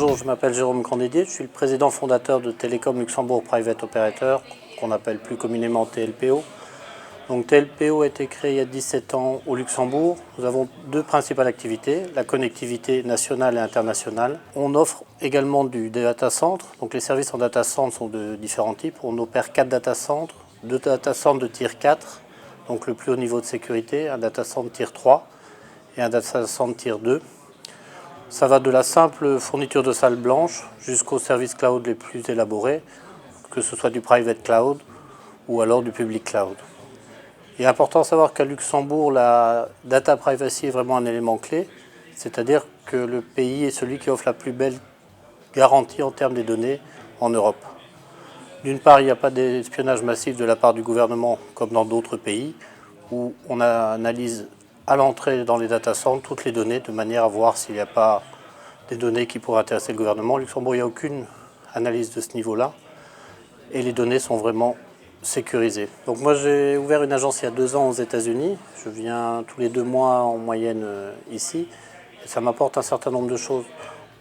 Bonjour, je m'appelle Jérôme Grandédier, je suis le président fondateur de Télécom Luxembourg Private Operator, qu'on appelle plus communément TLPO. Donc TLPO a été créé il y a 17 ans au Luxembourg. Nous avons deux principales activités, la connectivité nationale et internationale. On offre également des data centers. Donc les services en data center sont de différents types. On opère 4 data centers, 2 data centers de tier 4, donc le plus haut niveau de sécurité, un data center tier 3 et un data center tier 2. Ça va de la simple fourniture de salles blanches jusqu'aux services cloud les plus élaborés, que ce soit du private cloud ou alors du public cloud. Il est important de savoir qu'à Luxembourg, la data privacy est vraiment un élément clé, c'est-à-dire que le pays est celui qui offre la plus belle garantie en termes des données en Europe. D'une part, il n'y a pas d'espionnage massif de la part du gouvernement comme dans d'autres pays, où on analyse à l'entrée dans les data centers toutes les données de manière à voir s'il n'y a pas des données qui pourraient intéresser le gouvernement. Au Luxembourg, il n'y a aucune analyse de ce niveau-là et les données sont vraiment sécurisées. Donc moi j'ai ouvert une agence il y a 2 ans aux États-Unis. Je viens tous les 2 mois en moyenne ici et ça m'apporte un certain nombre de choses.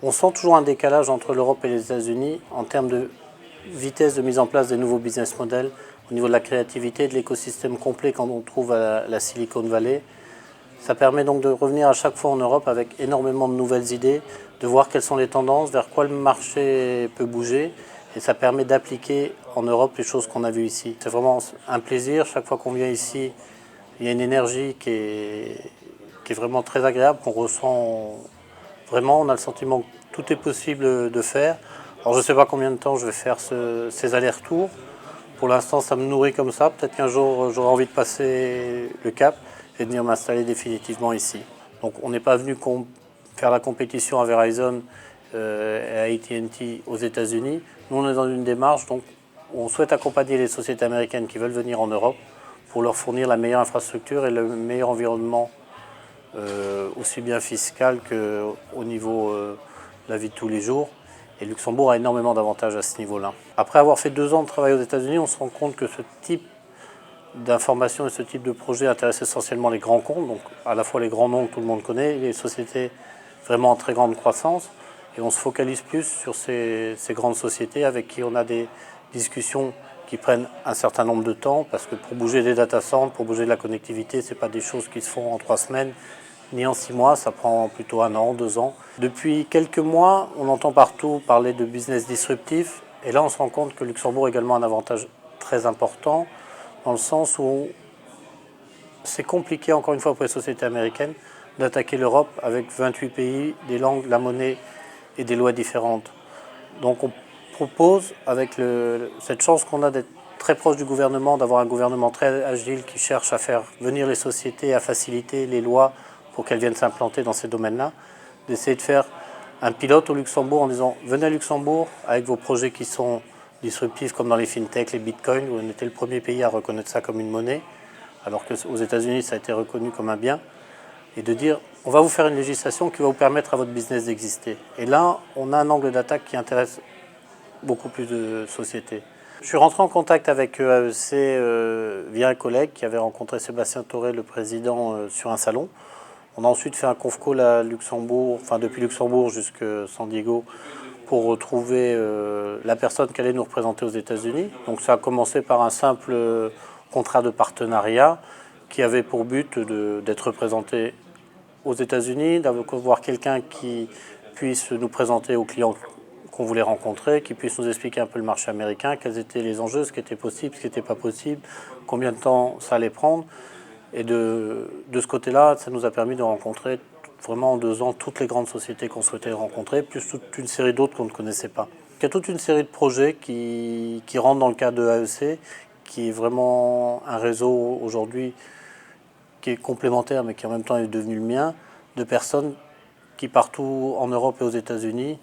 On sent toujours un décalage entre l'Europe et les États-Unis en termes de vitesse de mise en place des nouveaux business models, au niveau de la créativité, de l'écosystème complet quand on trouve à la Silicon Valley. Ça permet donc de revenir à chaque fois en Europe avec énormément de nouvelles idées, de voir quelles sont les tendances, vers quoi le marché peut bouger. Et ça permet d'appliquer en Europe les choses qu'on a vues ici. C'est vraiment un plaisir. Chaque fois qu'on vient ici, il y a une énergie qui est vraiment très agréable, qu'on ressent vraiment. On a le sentiment que tout est possible de faire. Alors je ne sais pas combien de temps je vais faire ces allers-retours. Pour l'instant, ça me nourrit comme ça. Peut-être qu'un jour, j'aurai envie de passer le cap et de venir m'installer définitivement ici. Donc on n'est pas venu faire la compétition à Verizon et à AT&T aux États-Unis. Nous, on est dans une démarche donc, où on souhaite accompagner les sociétés américaines qui veulent venir en Europe pour leur fournir la meilleure infrastructure et le meilleur environnement, aussi bien fiscal qu'au niveau de la vie de tous les jours. Et Luxembourg a énormément d'avantages à ce niveau-là. Après avoir fait 2 ans de travail aux États-Unis, on se rend compte que ce type d'information et ce type de projet intéresse essentiellement les grands comptes, donc à la fois les grands noms que tout le monde connaît, les sociétés vraiment en très grande croissance. Et on se focalise plus sur ces grandes sociétés avec qui on a des discussions qui prennent un certain nombre de temps, parce que pour bouger des data centers, pour bouger de la connectivité, ce n'est pas des choses qui se font en 3 semaines, ni en 6 mois, ça prend plutôt 1 an, 2 ans. Depuis quelques mois, on entend partout parler de business disruptif, et là on se rend compte que Luxembourg a également un avantage très important, dans le sens où c'est compliqué, encore une fois, pour les sociétés américaines, d'attaquer l'Europe avec 28 pays, des langues, la monnaie et des lois différentes. Donc on propose, avec cette chance qu'on a d'être très proche du gouvernement, d'avoir un gouvernement très agile qui cherche à faire venir les sociétés, à faciliter les lois pour qu'elles viennent s'implanter dans ces domaines-là, d'essayer de faire un pilote au Luxembourg en disant « Venez à Luxembourg avec vos projets qui sont disruptifs comme dans les fintech, les bitcoins, où on était le premier pays à reconnaître ça comme une monnaie, alors qu'aux États-Unis ça a été reconnu comme un bien, et de dire on va vous faire une législation qui va vous permettre à votre business d'exister. » Et là, on a un angle d'attaque qui intéresse beaucoup plus de sociétés. Je suis rentré en contact avec AEC via un collègue qui avait rencontré Sébastien Toré, le président, sur un salon. On a ensuite fait un conf call à Luxembourg, enfin depuis Luxembourg jusqu'à San Diego, pour retrouver la personne qui allait nous représenter aux États-Unis. Donc ça a commencé par un simple contrat de partenariat qui avait pour but d'être représenté aux États-Unis, d'avoir quelqu'un qui puisse nous présenter aux clients qu'on voulait rencontrer, qui puisse nous expliquer un peu le marché américain, quels étaient les enjeux, ce qui était possible, ce qui n'était pas possible, combien de temps ça allait prendre. Et de ce côté-là, ça nous a permis de rencontrer vraiment en 2 ans toutes les grandes sociétés qu'on souhaitait rencontrer, plus toute une série d'autres qu'on ne connaissait pas. Il y a toute une série de projets qui rentrent dans le cadre de AEC, qui est vraiment un réseau aujourd'hui qui est complémentaire mais qui en même temps est devenu le mien, de personnes qui partout en Europe et aux États-Unis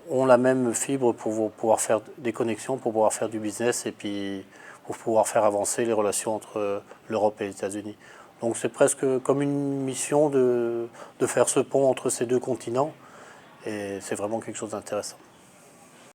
ont la même fibre pour pouvoir faire des connexions, pour pouvoir faire du business et puis pour pouvoir faire avancer les relations entre l'Europe et les États-Unis. Donc c'est presque comme une mission de faire ce pont entre ces 2 continents et c'est vraiment quelque chose d'intéressant.